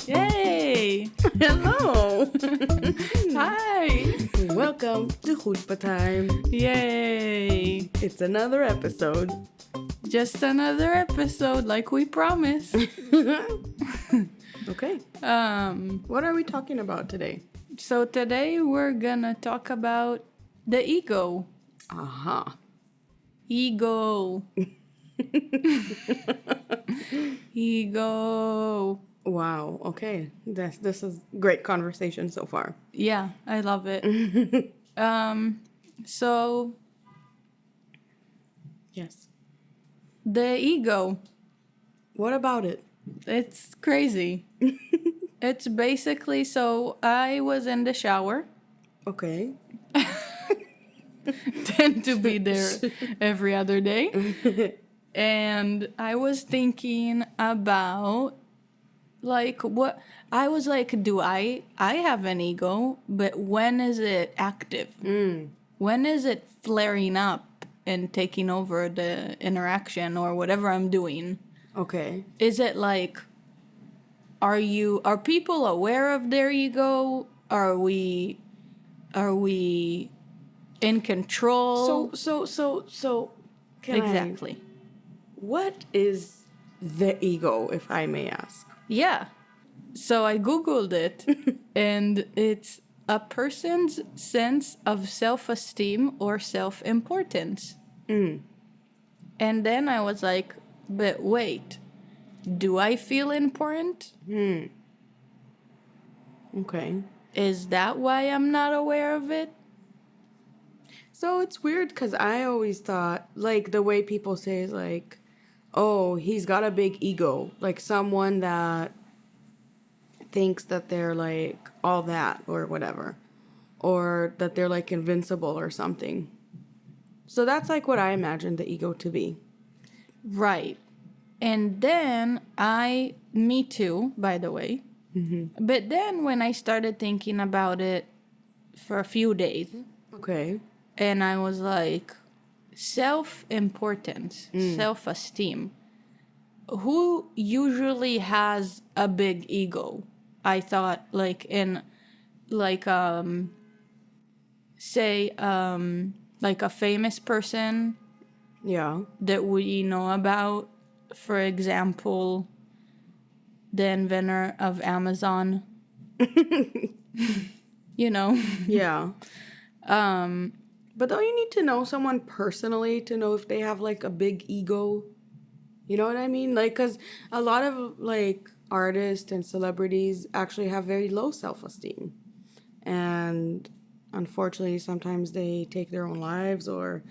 Yay! Hello! Hi! Welcome to Chutzpah time. Yay! It's another episode. Just another episode like we promised. Okay. What are we talking about today? So today we're gonna talk about the ego. Aha. Ego. Ego. Wow. Okay. This is great conversation so far. Yeah, I love it. So Yes. the ego, What about it? it's crazy. It's basically, so I was in the shower. Okay. Tend to be there every other day. And I was thinking about what I was like, do I have an ego, but when is it active? When is it flaring up and taking over the interaction or whatever I'm doing? Okay. Is it like, are people aware of their ego? Are we in control? So can Exactly. what is the ego, if I may ask? Yeah. So I Googled it, and it's a person's sense of self-esteem or self-importance. And then I was like, but wait, do I feel important? Okay. Is that why I'm not aware of it? So it's weird because I always thought, like, the way people say is like, oh, he's got a big ego. Like someone that thinks that they're like all that or whatever. Or that they're like invincible or something. So that's like what I imagine the ego to be. Right. And then me too, by the way. But then when I started thinking about it for a few days, Okay. and I was like, self-importance, self-esteem. Who usually has a big ego? I thought, like, say, like a famous person Yeah. that we know about. For example, the inventor of Amazon. You know? Yeah. But don't you need to know someone personally to know if they have like a big ego? You know what I mean? Like, because a lot of like artists and celebrities actually have very low self-esteem. And unfortunately, sometimes they take their own lives or,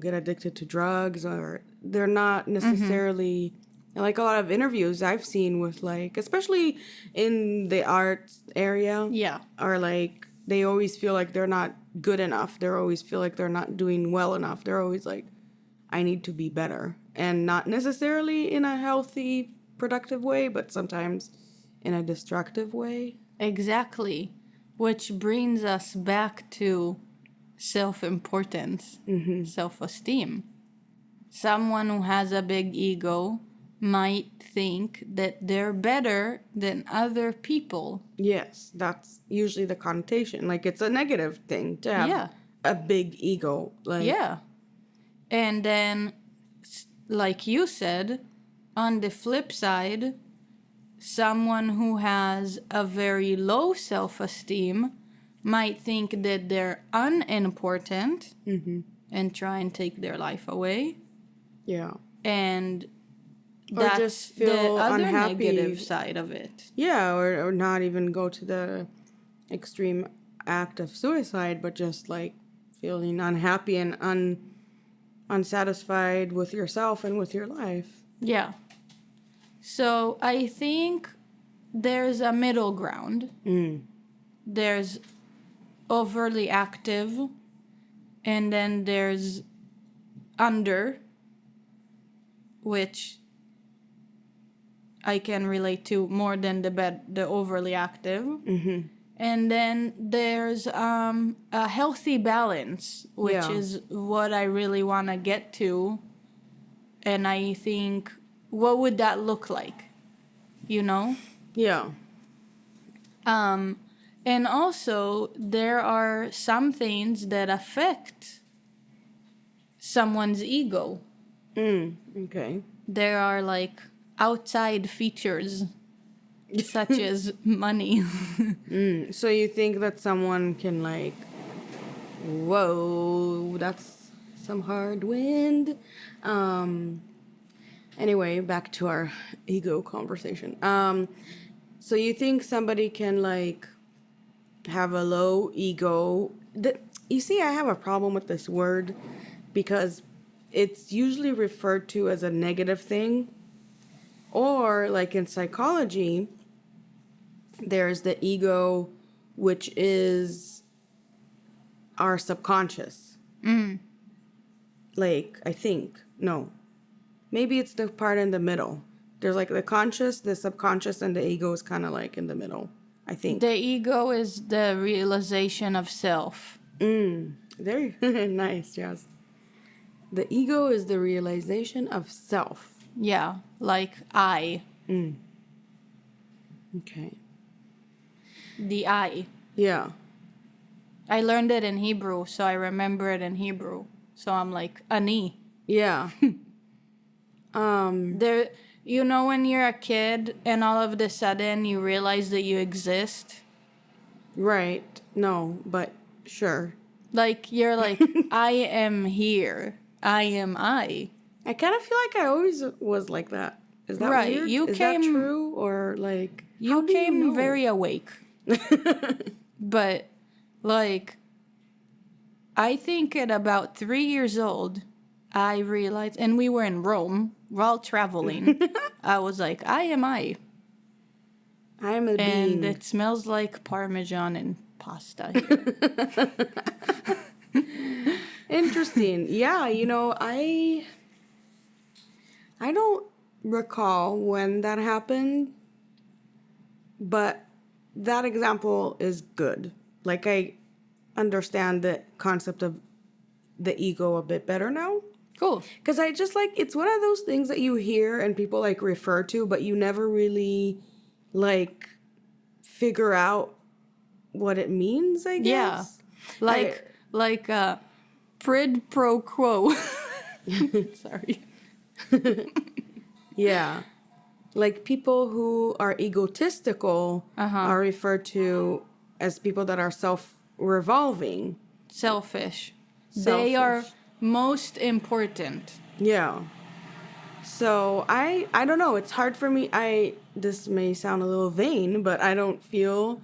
get addicted to drugs, or they're not necessarily like a lot of interviews I've seen with like, especially in the arts area. Yeah. Are like, they always feel like they're not good enough. They always feel like they're not doing well enough. They're always like, I need to be better. And not necessarily in a healthy, productive way, but sometimes in a destructive way. Exactly. Which brings us back to self-importance, self-esteem. Someone who has a big ego might think that they're better than other people. Yes, that's usually the connotation. Like, it's a negative thing to have a big ego. Like, Yeah. And then, like you said, on the flip side, someone who has a very low self-esteem might think that they're unimportant and try and take their life away. Yeah. And Or that's just feel the other unhappy. negative side of it. Yeah, or not even go to the extreme act of suicide, but just like feeling unhappy and unsatisfied with yourself and with your life. Yeah. So I think there's a middle ground. There's overly active, and then there's under, which I can relate to more than the overly active. And then there's a healthy balance, which Yeah. is what I really want to get to. And I think, what would that look like? You know? Yeah. And also, there are some things that affect someone's ego. Okay. There are like outside features, such as money. So you think that someone can like, whoa, that's some hard wind. Anyway, back to our ego conversation. So you think somebody can like have a low ego? You see, I have a problem with this word because it's usually referred to as a negative thing, or like in psychology, there's the ego, which is our subconscious. Like, I think, no, maybe it's the part in the middle. There's like the conscious, the subconscious, and the ego is kind of like in the middle, I think. The ego is the realization of self. Very nice, yes. The ego is the realization of self. Yeah, like I. Okay. The I. Yeah. I learned it in Hebrew, so I remember it in Hebrew. So I'm like, ani. Yeah. There, you know, when you're a kid and all of a sudden you realize that you exist? Right. No, but sure. Like, you're like, I am here. I am I. I kind of feel like I always was like that. Is that Right, weird? you Is came- that true? Or like, You how do came know? very awake. But, like, I think at about 3 years old, I realized, and we were in Rome, we're all traveling. I was like, I am I. I am a And being. it smells like Parmesan and pasta here. Interesting. Yeah, you know, I don't recall when that happened, but that example is good. Like I understand the concept of the ego a bit better now. Cool. Because I just like, it's one of those things that you hear and people like refer to, but you never really like figure out what it means, I guess. Yeah. Like prid pro quo. Sorry. Yeah. Like people who are egotistical are referred to as people that are self-revolving. Selfish. They are most important. Yeah. So I don't know, it's hard for me. This may sound a little vain, but I don't feel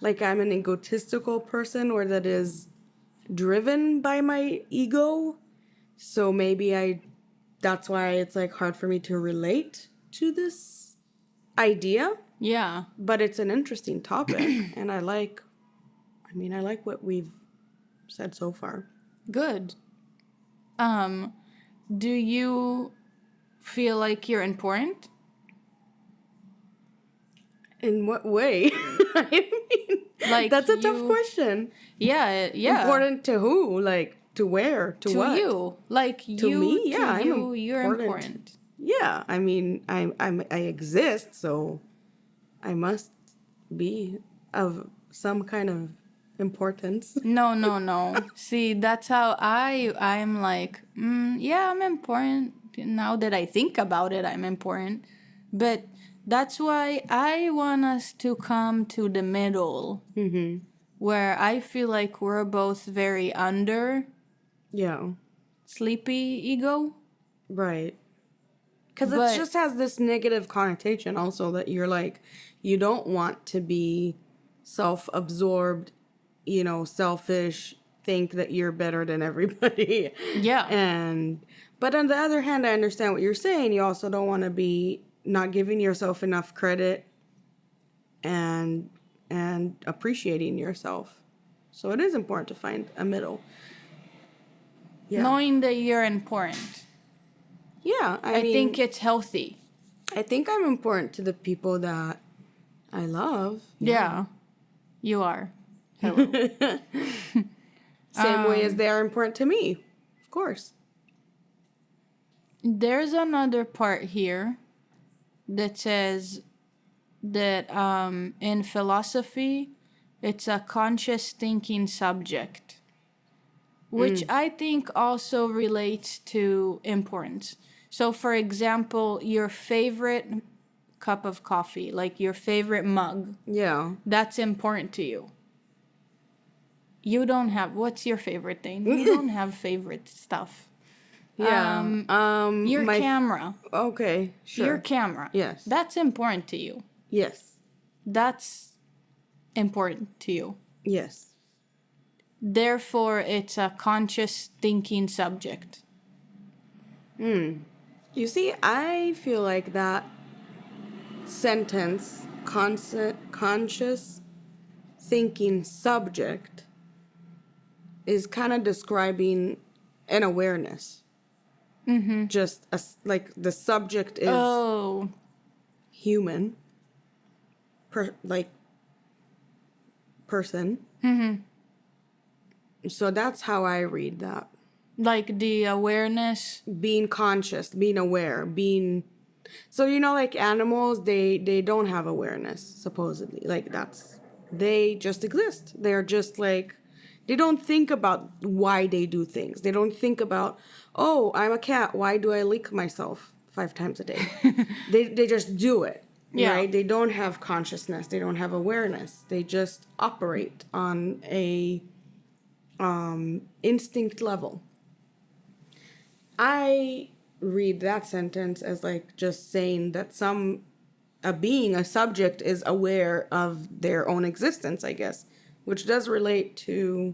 like I'm an egotistical person or that is driven by my ego. So maybe that's why it's like hard for me to relate to this idea, Yeah. but it's an interesting topic and I like what we've said so far. Good. Do you feel like you're important? In what way? I mean, Like that's a tough you- question. Yeah, yeah. Important to who? Like to where? To what? you. Like To you, me? to Yeah, I'm you, you're important. important. Yeah, I mean, I exist, so I must be of some kind of importance. No. See, that's how I'm like, yeah, I'm important. Now that I think about it, I'm important. But that's why I want us to come to the middle. Where I feel like we're both very under Yeah, sleepy ego. right. Because it But- just has this negative connotation also that you're like, you don't want to be self-absorbed, selfish, think that you're better than everybody. Yeah. But on the other hand, I understand what you're saying. You also don't want to be not giving yourself enough credit and appreciating yourself. So it is important to find a middle. Yeah. Knowing that you're important. Yeah, I mean, think it's healthy. I think I'm important to the people that I love. Yeah. You are. Hello. Same way as they are important to me. Of course. There's another part here that says that in philosophy, it's a conscious thinking subject, which I think also relates to importance. So, for example, your favorite cup of coffee, like your favorite mug, Yeah. that's important to you. You don't have, what's your favorite thing? You don't have favorite stuff. Yeah. Your my camera. Okay, sure. Your camera. Yes. That's important to you. Yes. That's important to you. Yes. Therefore, it's a conscious thinking subject. You see, I feel like that sentence, conscious thinking subject, is kind of describing an awareness. Just like the subject is Oh, human, person. So that's how I read that. like the awareness. Being conscious, being aware, being. So like animals, they don't have awareness supposedly. Like they just exist. They're just like. They don't think about why they do things. They don't think about, oh, I'm a cat. Why do I lick myself 5 times a day? they just do it, Yeah. right? They don't have consciousness. They don't have awareness. They just operate on a instinct level. I read that sentence as like just saying that a subject is aware of their own existence, I guess, which does relate to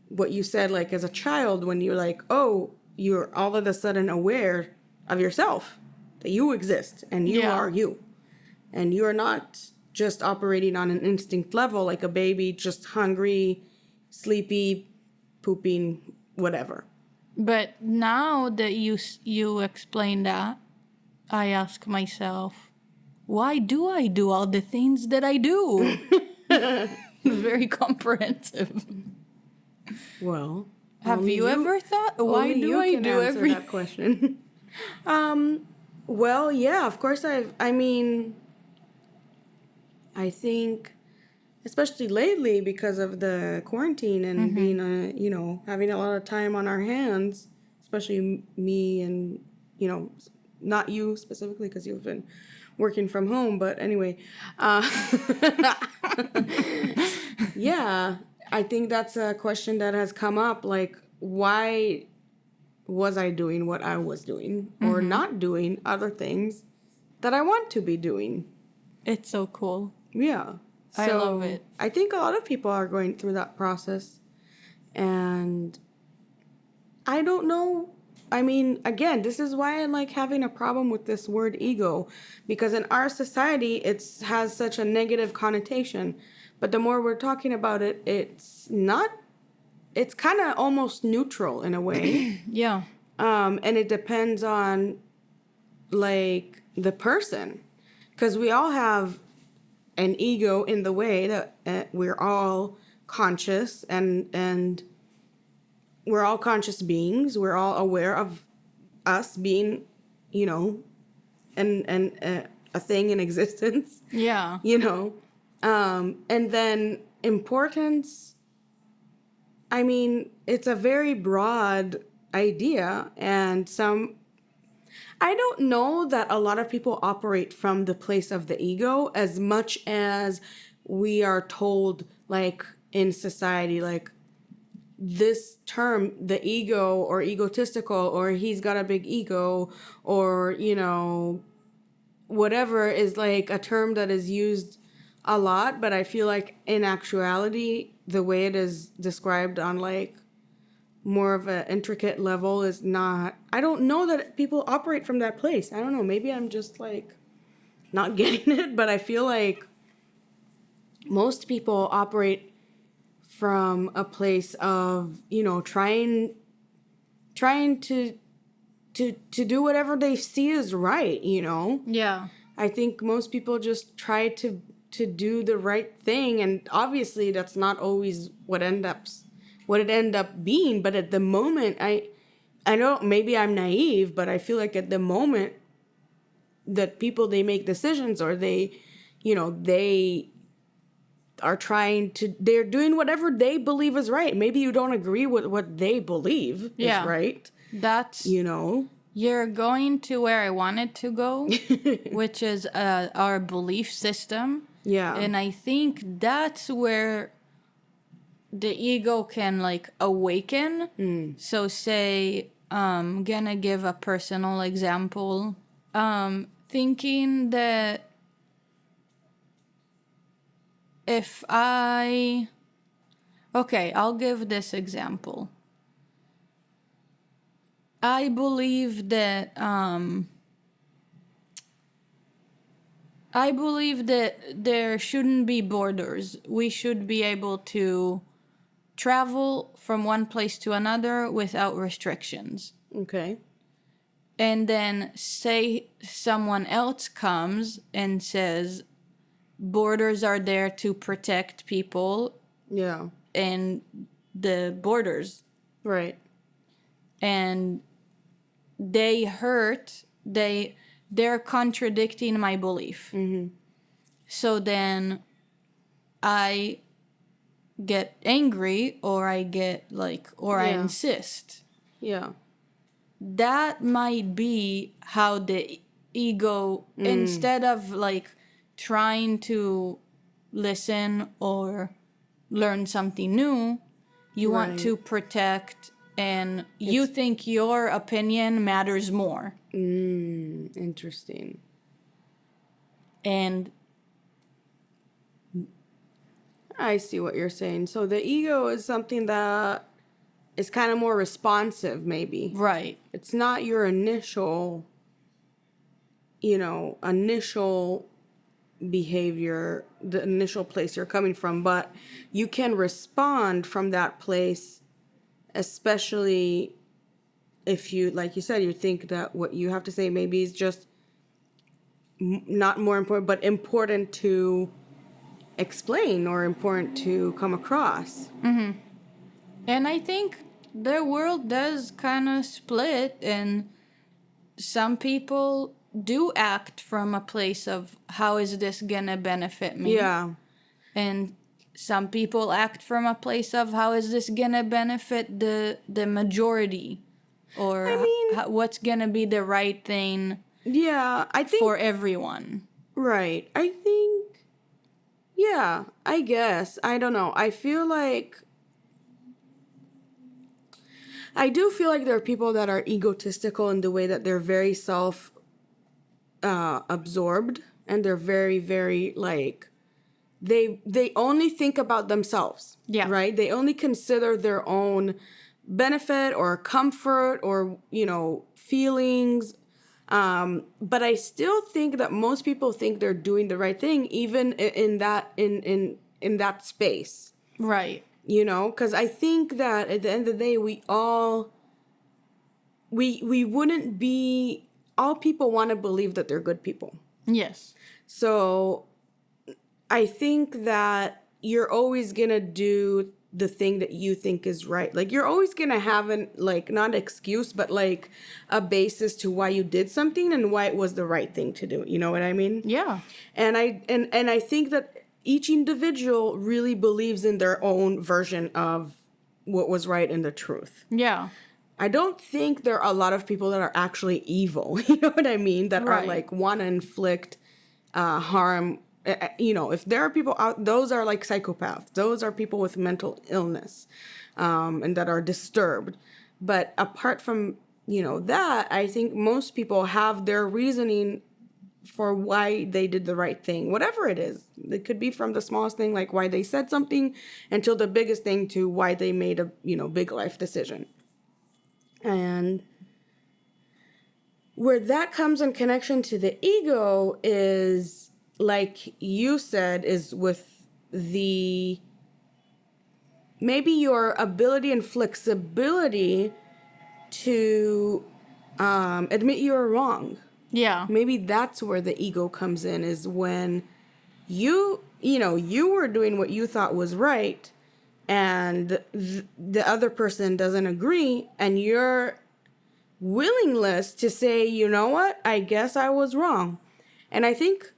what you said, like as a child, when you're like, oh, you're all of a sudden aware of yourself, that you exist and you Yeah. are you. And you're not just operating on an instinct level like a baby, just hungry, sleepy, pooping, whatever. But now that you explain that, I ask myself, why do I do all the things that I do? Very comprehensive. Well, Have only you ever thought, why only do you I can do answer that question. Well, yeah, of course I mean, I think, especially lately because of the quarantine and being, having a lot of time on our hands, especially me and, not you specifically because you've been working from home, but anyway, yeah, I think that's a question that has come up, like, why was I doing what I was doing or not doing other things that I want to be doing? It's so cool. Yeah. I love it. I think a lot of people are going through that process. And I don't know. I mean, again, this is why I like having a problem with this word ego. Because in our society, it has such a negative connotation. But the more we're talking about it, it's not. It's kind of almost neutral in a way. Yeah. And it depends on, like, the person. Because we all have an ego in the way that we're all conscious and we're all conscious beings. We're all aware of us being, a thing in existence. Yeah. And then importance, I mean, it's a very broad idea, and I don't know that a lot of people operate from the place of the ego as much as we are told, like, in society, like, this term, the ego or egotistical, or he's got a big ego, or, whatever, is like a term that is used a lot, but I feel like in actuality, the way it is described on, like, more of an intricate level is not. I don't know that people operate from that place. I don't know. Maybe I'm just like not getting it, but I feel like most people operate from a place of, trying to do whatever they see is right, Yeah. I think most people just try to to do the right thing, and obviously that's not always what it end up being. But at the moment, I know maybe I'm naive, but I feel like at the moment that people, they make decisions, or they are they're doing whatever they believe is right. Maybe you don't agree with what they believe is right. That's, You know? you're going to where I wanted to go, which is our belief system. Yeah. And I think that's where the ego can like awaken. So say, gonna give a personal example. Thinking that if I'll give this example. I believe that there shouldn't be borders. We should be able to travel from one place to another without restrictions. Okay. And then say someone else comes and says borders are there to protect people Yeah. and the borders. Right. And they're contradicting my belief. So then I get angry, or I get like, or I insist. Yeah. That might be how the ego, instead of like trying to listen or learn something new, you want to protect, and you think your opinion matters more. Interesting. And I see what you're saying. So the ego is something that is kind of more responsive, maybe. right. It's not your initial behavior, the initial place you're coming from, but you can respond from that place, especially if you, like you said, you think that what you have to say maybe is just not more important, but important to explain or important to come across. And I think the world does kind of split, and some people do act from a place of how is this gonna benefit me? Yeah. And some people act from a place of how is this gonna benefit the majority, or I mean, what's gonna be the right thing yeah, I think for everyone. right. I think, yeah, I guess. I don't know. I do feel like there are people that are egotistical in the way that they're very self absorbed, and they're very, very like, they only think about themselves. Yeah. Right? They only consider their own benefit or comfort or, feelings. But I still think that most people think they're doing the right thing, even in that space. Right. Because I think that at the end of the day, we wouldn't be, all people want to believe that they're good people. Yes. So I think that you're always going to do the thing that you think is right. Like, you're always going to have not excuse, but like a basis to why you did something and why it was the right thing to do. You know what I mean? Yeah. And I think that each individual really believes in their own version of what was right and the truth. Yeah. I don't think there are a lot of people that are actually evil. You know what I mean? That are like want to inflict harm. If there are people out, those are like psychopaths. Those are people with mental illness, and that are disturbed. But apart from, that, I think most people have their reasoning for why they did the right thing, whatever it is. It could be from the smallest thing, like why they said something, until the biggest thing, to why they made a, big life decision. And where that comes in connection to the ego is, like you said, is with maybe your ability and flexibility to admit you are wrong. Yeah. Maybe that's where the ego comes in, is when you you were doing what you thought was right, and the other person doesn't agree, and your willingness to say, you know what, I guess I was wrong. And I think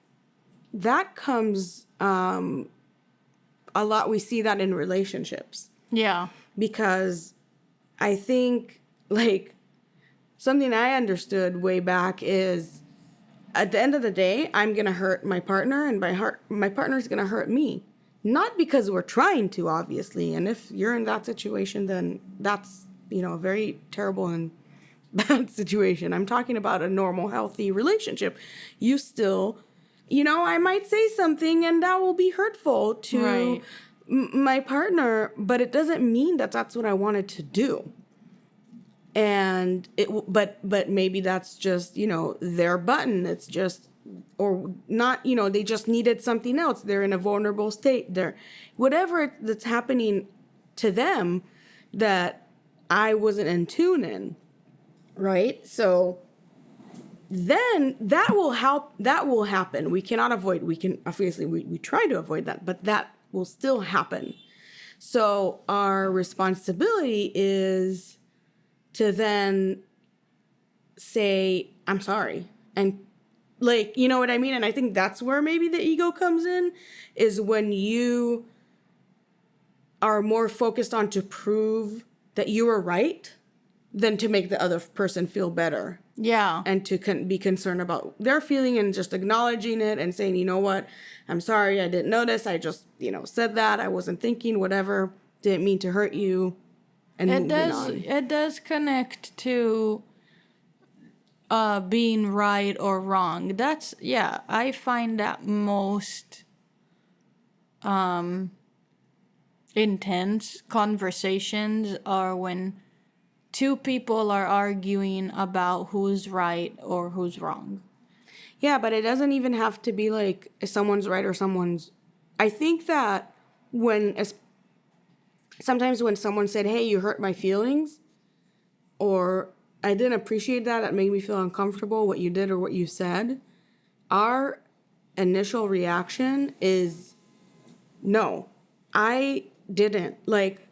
that comes a lot. We see that in relationships. Yeah. Because I think, like, something I understood way back is, at the end of the day, I'm going to hurt my partner, and my partner's going to hurt me. Not because we're trying to, obviously. And if you're in that situation, then that's, a very terrible and bad situation. I'm talking about a normal, healthy relationship. You still, I might say something and that will be hurtful to Right. my partner, but it doesn't mean that that's what I wanted to do. And but maybe that's just, their button. It's just, or not, they just needed something else. They're in a vulnerable state. They're, whatever that's happening to them that I wasn't in tune in. Right? So then that will happen. We cannot avoid, obviously we try to avoid that, but that will still happen. So our responsibility is to then say, I'm sorry. And, like, you know what I mean? And I think that's where maybe the ego comes in, is when you are more focused on to prove that you were right than to make the other person feel better. Yeah. And to be concerned about their feeling and just acknowledging it and saying, you know what, I'm sorry, I didn't notice. I just, said that. I wasn't thinking, whatever. Didn't mean to hurt you. And It does connect to being right or wrong. That's, I find that most intense conversations are when two people are arguing about who's right or who's wrong. Yeah, but it doesn't even have to be like if someone's right or someone's... I think that sometimes when someone said, hey, you hurt my feelings, or I didn't appreciate that made me feel uncomfortable, what you did or what you said, our initial reaction is, no, I didn't. Like,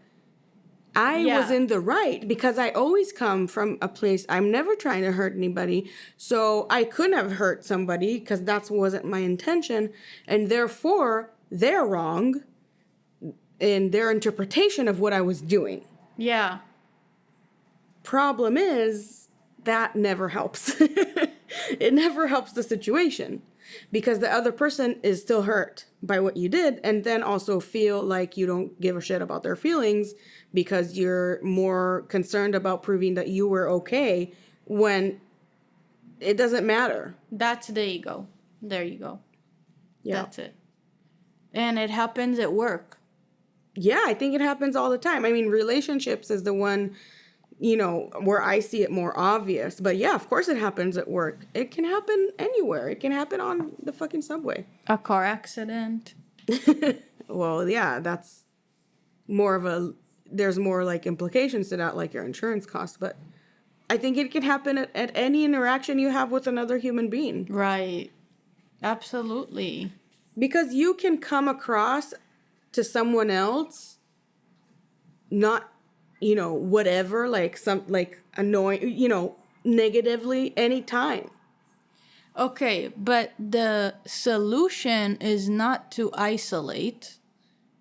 I was in the right, because I always come from a place, I'm never trying to hurt anybody, so I couldn't have hurt somebody because that wasn't my intention, and therefore they're wrong in their interpretation of what I was doing. Yeah. Problem is, that never helps. It never helps the situation, because the other person is still hurt by what you did, and then also feel like you don't give a shit about their feelings because you're more concerned about proving that you were okay when it doesn't matter. That's the ego. There you go. Yeah. That's it. And it happens at work. Yeah, I think it happens all the time. I mean, relationships is the one, where I see it more obvious. But yeah, of course it happens at work. It can happen anywhere. It can happen on the fucking subway. A car accident. Well, yeah, that's more of there's more like implications to that, like your insurance costs. But I think it can happen at any interaction you have with another human being. Right. Absolutely. Because you can come across to someone else not, whatever, like annoying, negatively anytime. Okay, but the solution is not to isolate.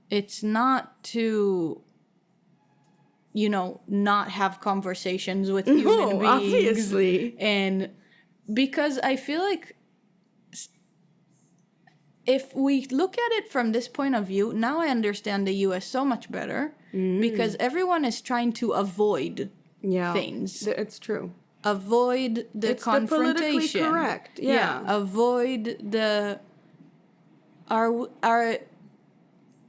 It's not to, not have conversations with human beings. Obviously. And because I feel like if we look at it from this point of view, now I understand the US so much better, because everyone is trying to avoid things. It's true. Avoid the confrontation. The politically correct. Yeah. Avoid the our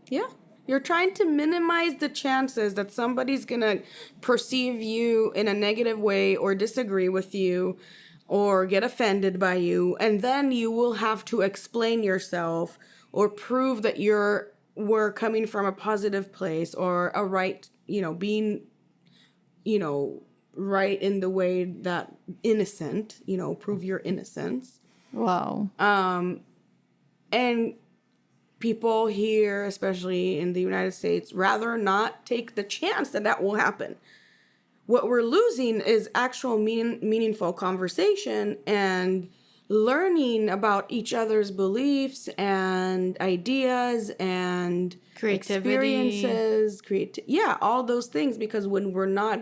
Yeah. You're trying to minimize the chances that somebody's going to perceive you in a negative way or disagree with you or get offended by you. And then you will have to explain yourself or prove that we're coming from a positive place or a right, being, right in the way that innocent, prove your innocence. Wow. And people here, especially in the United States, rather not take the chance that that will happen. What we're losing is actual meaningful conversation and learning about each other's beliefs and ideas and Creativity. experiences, all those things. Because when we're not,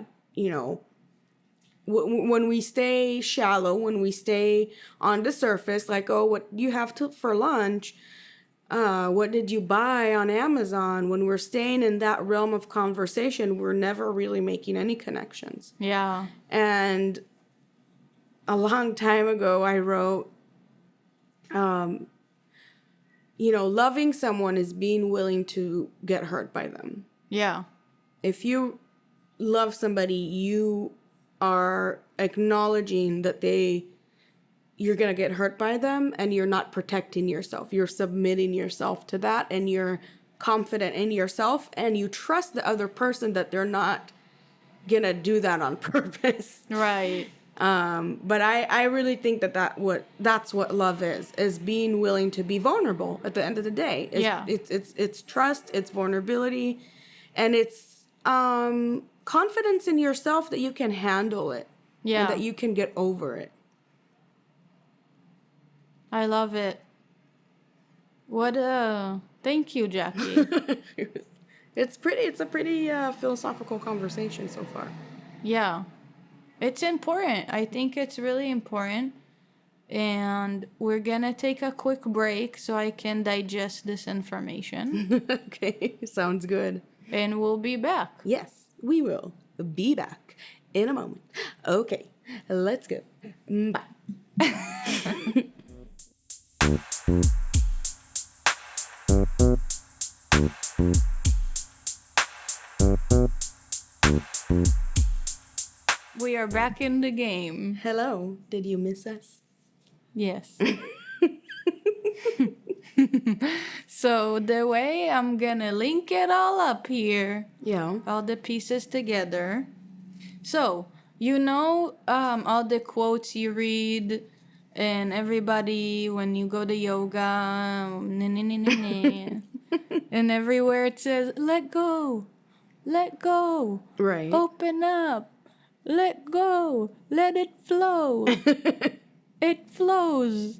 when we stay shallow, when we stay on the surface, like, oh, what you have for lunch, what did you buy on Amazon? When we're staying in that realm of conversation, we're never really making any connections. Yeah. And a long time ago, I wrote, loving someone is being willing to get hurt by them. Yeah. If you love somebody, you are acknowledging that you're going to get hurt by them, and you're not protecting yourself. You're submitting yourself to that, and you're confident in yourself, and you trust the other person that they're not going to do that on purpose. Right. But I really think that's what love is being willing to be vulnerable at the end of the day. It's trust, it's vulnerability, and it's confidence in yourself that you can handle it. Yeah. And that you can get over it. I love it. Thank you, Jacqui. It's a pretty philosophical conversation so far. Yeah. It's important. I think it's really important. And we're gonna take a quick break so I can digest this information. Okay, sounds good. And we'll be back. Yes, we will be back in a moment. Okay, let's go. Bye. We are back in the game. Hello, did you miss us? Yes. So the way I'm gonna link it all up here. Yeah. All the pieces together. So, all the quotes you read and everybody when you go to yoga, and everywhere it says, let go, Right. open up, let go, let it flow. It flows.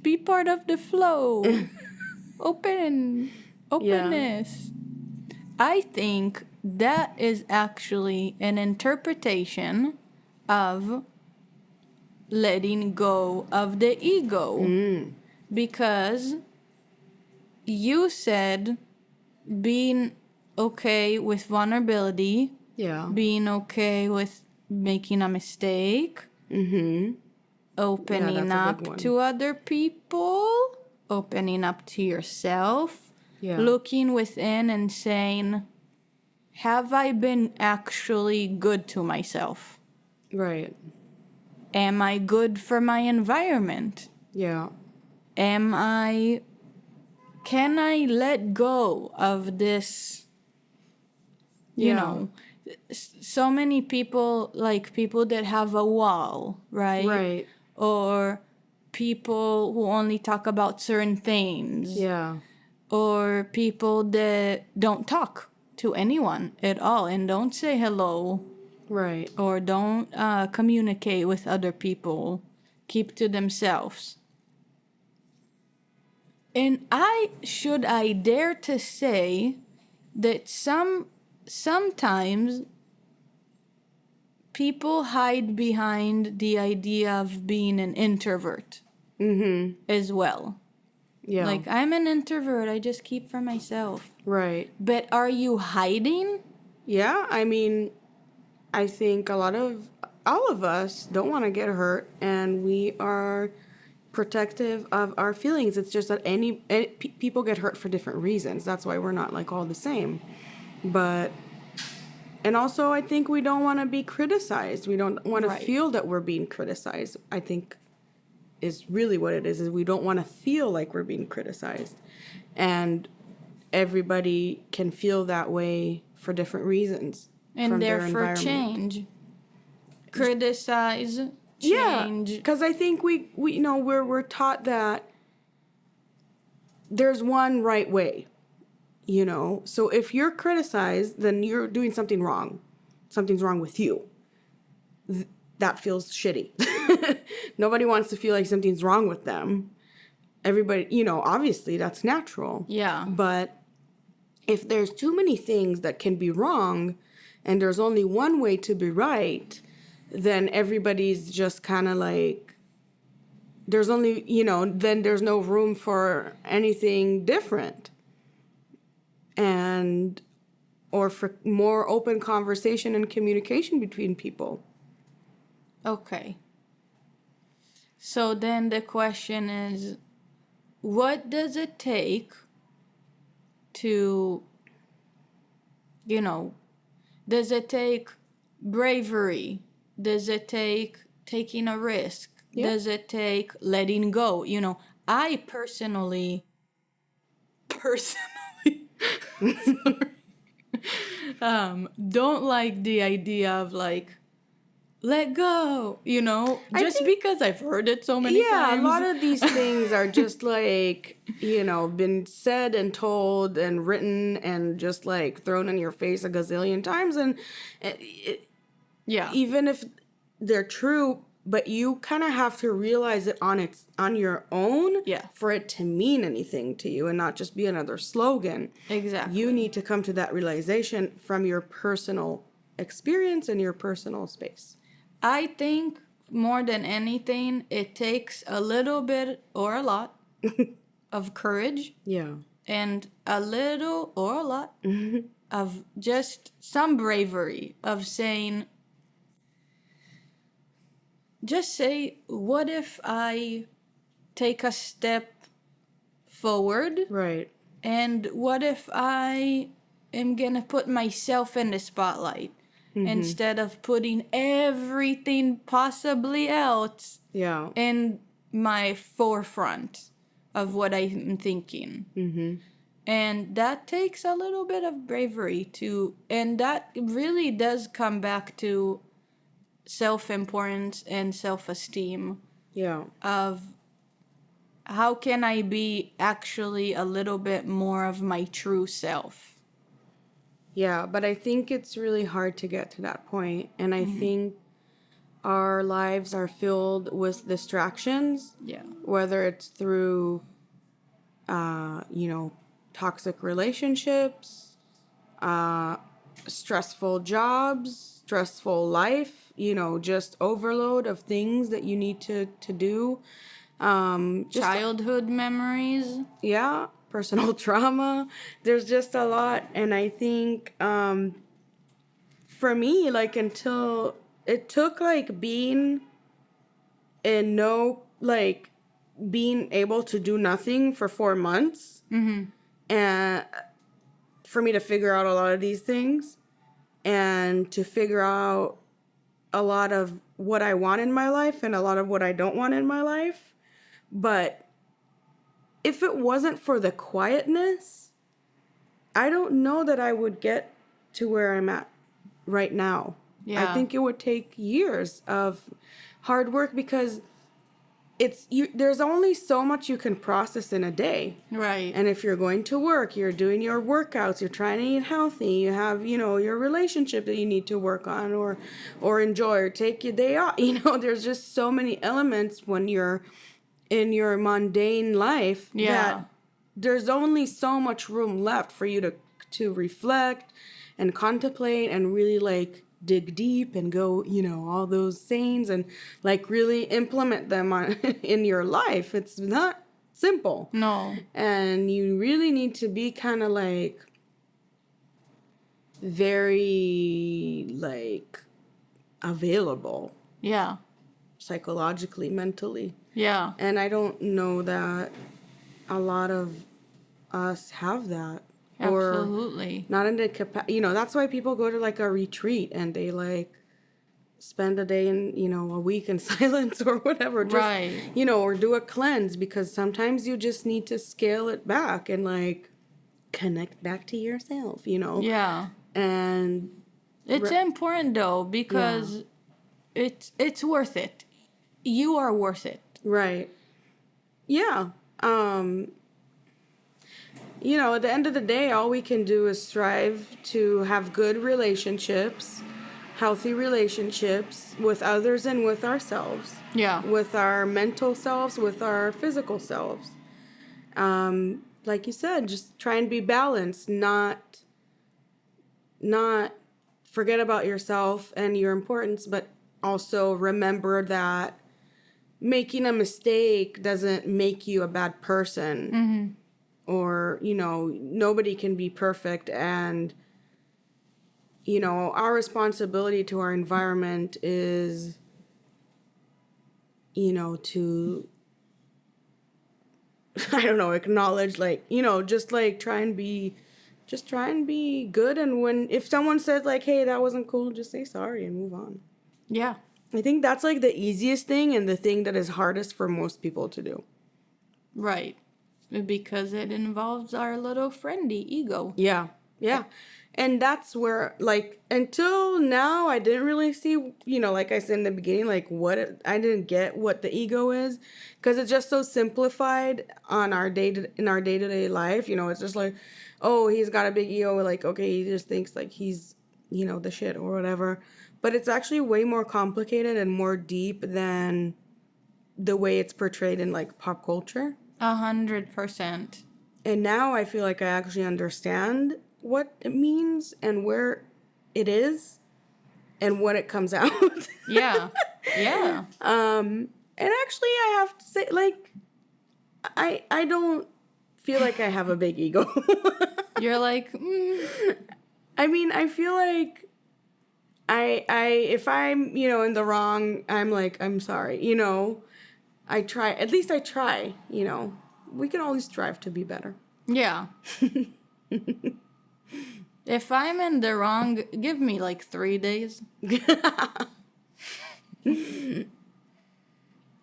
Be part of the flow. Openness. I think that is actually an interpretation of letting go of the ego. Because you said being okay with vulnerability, Yeah. being okay with making a mistake, opening up to other people, opening up to yourself, looking within and saying, have I been actually good to myself? Right. Am I good for my environment? Yeah. Can I let go of this, so many people, like people that have a wall, right? Right. Or people who only talk about certain things. Yeah. Or people that don't talk to anyone at all and don't say hello. Right. Or don't communicate with other people. Keep to themselves. And I dare to say that sometimes people hide behind the idea of being an introvert as well. Yeah. Like, I'm an introvert, I just keep for myself. Right. But are you hiding? Yeah, I mean, I think all of us don't want to get hurt, and we are protective of our feelings. It's just that people get hurt for different reasons. That's why we're not like all the same. And also I think we don't want to be criticized. We don't want to feel that we're being criticized. I think is really what it is we don't want to feel like we're being criticized. And everybody can feel that way for different reasons. And therefore change. Criticize, change. Yeah, because I think we're taught that there's one right way, you know? So if you're criticized, then you're doing something wrong. Something's wrong with you. That feels shitty. Nobody wants to feel like something's wrong with them. Everybody, you know, obviously that's natural. Yeah. But if there's too many things that can be wrong and there's only one way to be right, then everybody's just kind of like, there's only, you know, then there's no room for anything different. And, or for more open conversation and communication between people. Okay. So then the question is, what does it take to, you know, does it take bravery? Does it take taking a risk? Yeah. Does it take letting go? You know, I personally, don't like the idea of like, let go, you know, just because I've heard it so many times. Yeah, a lot of these things are just like, you know, been said and told and written and just like thrown in your face a gazillion times. And Yeah. even if they're true, but you kind of have to realize it on your own for it to mean anything to you and not just be another slogan. Exactly. You need to come to that realization from your personal experience and your personal space. I think more than anything, it takes a little bit or a lot of courage. Yeah. And a little or a lot of just some bravery of saying, just say, what if I take a step forward? Right. And what if I am going to put myself in the spotlight instead of putting everything possibly else in my forefront of what I'm thinking? Mm-hmm. And that takes a little bit of bravery to, and that really does come back to self-importance and self-esteem. Yeah. Of how can I be actually a little bit more of my true self? Yeah, but I think it's really hard to get to that point. And I think our lives are filled with distractions. Yeah. Whether it's through, you know, toxic relationships, stressful jobs, stressful life, you know, just overload of things that you need to do. Childhood memories. Yeah, personal trauma. There's just a lot. And I think for me, like, until it took like being in no, like, being able to do nothing for 4 months and for me to figure out a lot of these things and to figure out a lot of what I want in my life and a lot of what I don't want in my life. But if it wasn't for the quietness, I don't know that I would get to where I'm at right now. Yeah. I think it would take years of hard work because there's only so much you can process in a day. Right. And if you're going to work, you're doing your workouts, you're trying to eat healthy, you have, you know, your relationship that you need to work on or enjoy or take your day off. You know, there's just so many elements when you're in your mundane life that there's only so much room left for you to reflect and contemplate and really like dig deep and go, you know, all those sayings and like really implement them in your life. It's not simple. No. And you really need to be kind of like very like available. Yeah. Psychologically, mentally. Yeah. And I don't know that a lot of us have that. Absolutely. Or not in the capacity. You know, that's why people go to like a retreat and they like spend a day in, you know, a week in silence or whatever. Just, Right. You know, or do a cleanse because sometimes you just need to scale it back and like connect back to yourself, you know? Yeah. And it's important though because it's worth it. You are worth it. Right. Yeah. you know, at the end of the day, all we can do is strive to have good relationships, healthy relationships with others and with ourselves. Yeah. With our mental selves, with our physical selves. Like you said, just try and be balanced, not forget about yourself and your importance, but also remember that making a mistake doesn't make you a bad person. Mm-hmm. Or, you know, nobody can be perfect, and, you know, our responsibility to our environment is, you know, to I don't know, acknowledge, like, you know, just like try and be good. And when, if someone says like, hey, that wasn't cool, just say sorry and move on. Yeah. I think that's like the easiest thing and the thing that is hardest for most people to do. Right. Because it involves our little friendy ego. Yeah. Yeah. And that's where, like, until now, I didn't really see, you know, like I said in the beginning, like I didn't get what the ego is, because it's just so simplified on in our day-to-day life. You know, it's just like, oh, he's got a big ego. Like, okay, he just thinks like he's, you know, the shit or whatever. But it's actually way more complicated and more deep than the way it's portrayed in like pop culture. 100%. And now I feel like I actually understand what it means and where it is and when it comes out. Yeah. Yeah. And actually I have to say, like, I don't feel like I have a big ego. You're like, I mean, I feel like I if I'm, you know, in the wrong, I'm like, I'm sorry, you know. At least I try, you know. We can always strive to be better. yeah. If I'm in the wrong, give me like 3 days.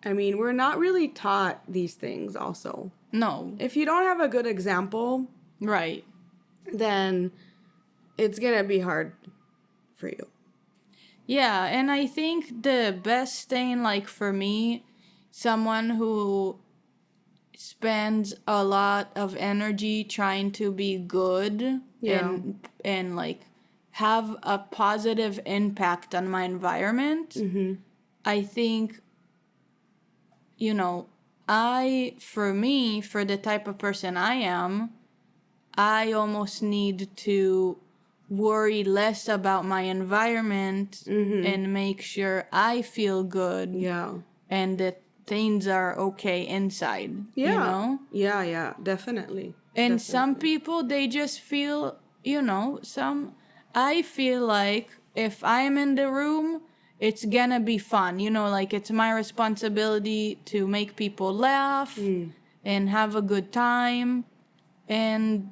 I mean, we're not really taught these things also. No. If you don't have a good example, Right. then it's going to be hard for you. Yeah, and I think the best thing, like for me, someone who spends a lot of energy trying to be good Yeah. and like have a positive impact on my environment. I think, you know, for the type of person I am, I almost need to worry less about my environment and make sure I feel good. Yeah. And that things are okay inside, Yeah. you know? Yeah, definitely. And some people, they just feel, you know, I feel like if I'm in the room, it's gonna be fun, you know, like it's my responsibility to make people laugh and have a good time. And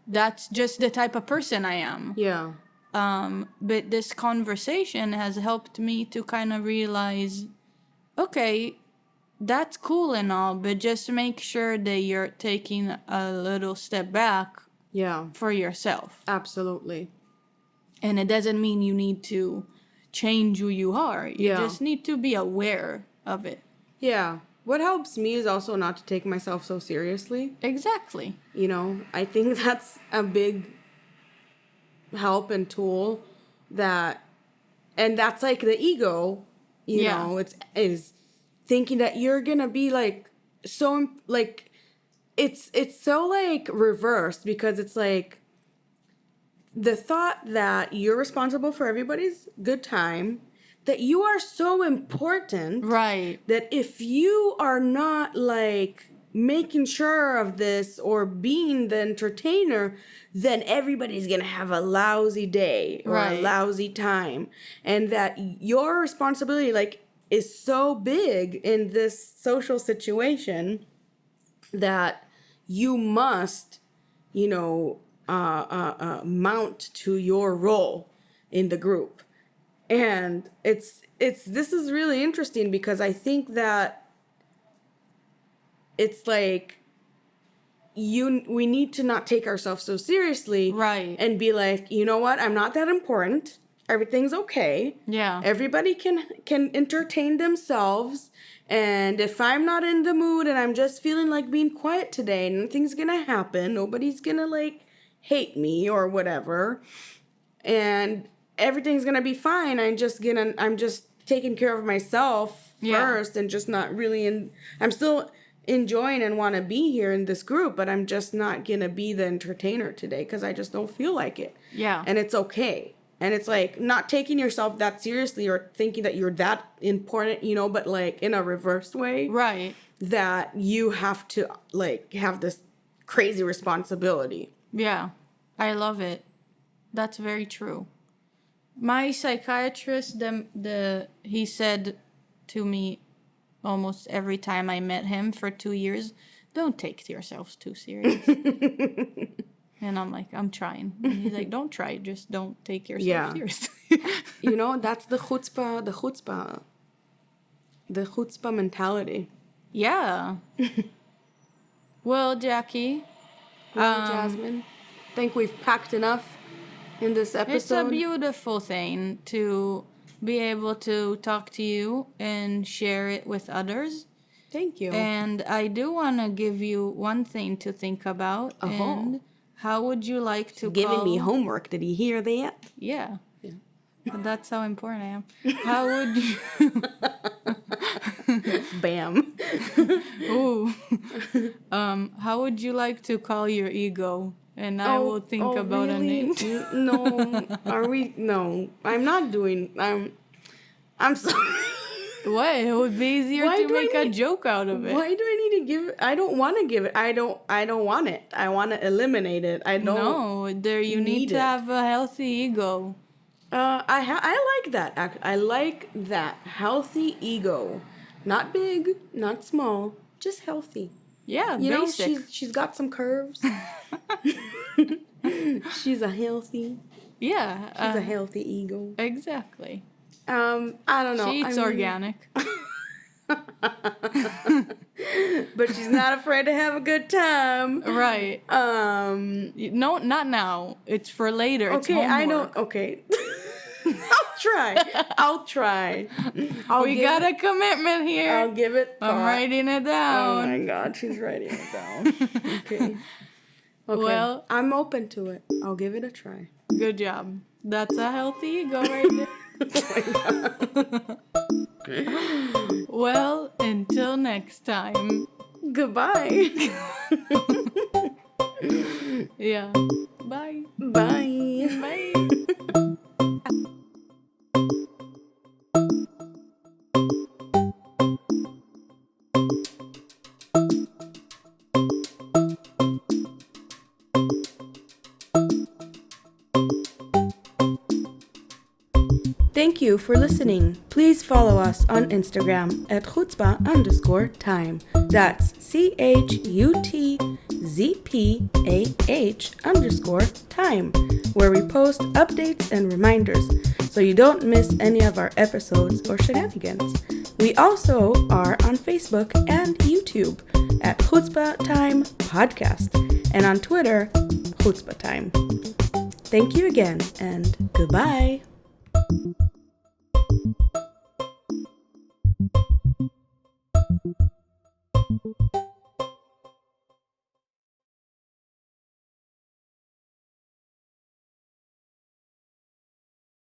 that's just the type of person I am. Yeah. But this conversation has helped me to kind of realize, okay, that's cool and all, but just make sure that you're taking a little step back Yeah. for yourself. Absolutely. And it doesn't mean you need to change who you are. You just need to be aware of it. Yeah. What helps me is also not to take myself so seriously. Exactly. You know, I think that's a big help and tool and that's like the ego, you know, is thinking that you're gonna be like so like it's so like reversed, because it's like the thought that you're responsible for everybody's good time, that you are so important, Right. that if you are not like making sure of this or being the entertainer, then everybody's gonna have a lousy day or a lousy time. And that your responsibility like is so big in this social situation that you must, you know, mount to your role in the group. And this is really interesting, because I think that it's like we need to not take ourselves so seriously, Right. and be like, you know what, I'm not that important. Everything's okay. Yeah. Everybody can entertain themselves. And if I'm not in the mood and I'm just feeling like being quiet today, nothing's gonna happen. Nobody's gonna like hate me or whatever. And everything's gonna be fine. I'm just taking care of myself first and just not really I'm still enjoying and want to be here in this group, but I'm just not gonna be the entertainer today because I just don't feel like it. Yeah. And it's okay. And it's like not taking yourself that seriously or thinking that you're that important, you know, but like in a reverse way. Right. That you have to like have this crazy responsibility. Yeah. I love it. That's very true. My psychiatrist, he said to me almost every time I met him for 2 years, don't take yourselves too serious. And I'm like, I'm trying. And he's like, don't try, just don't take yourself seriously. You know, that's the chutzpah mentality. Yeah. Well, Jacqui. Jasmin, I think we've packed enough in this episode. It's a beautiful thing to be able to talk to you and share it with others. Thank you. And I do want to give you one thing to think about. And how would you like to giving me homework? Did you hear that? Yeah. That's how important I am. How would you... Bam. Ooh. How would you like to call your ego? And I will think about a name. No. Are we? No. I'm not doing... I'm sorry. What? It would be easier to make a joke out of it. Why do I need to give it? I don't want to give it. I don't want it. I want to eliminate it. I don't. No, you need to have a healthy ego. I like that. I like that healthy ego, not big, not small, just healthy. Yeah, you basic. know, she's got some curves. She's a healthy. Yeah, she's a healthy ego. Exactly. I don't know. She eats organic. But she's not afraid to have a good time. Right. No, not now. It's for later. Okay, I don't. Okay. I'll try. We got a commitment here. I'll give it. I'm writing it down. Oh my God, she's writing it down. Okay. Well, I'm open to it. I'll give it a try. Good job. That's a healthy ego right there. Well, until next time. Goodbye. Yeah. Bye. Bye. Bye. Thank you for listening. Please follow us on Instagram at Chutzpah_time. That's CHUTZPAH_time, where we post updates and reminders so you don't miss any of our episodes or shenanigans. We also are on Facebook and YouTube at Chutzpah Time Podcast and on Twitter, Chutzpah Time. Thank you again and goodbye.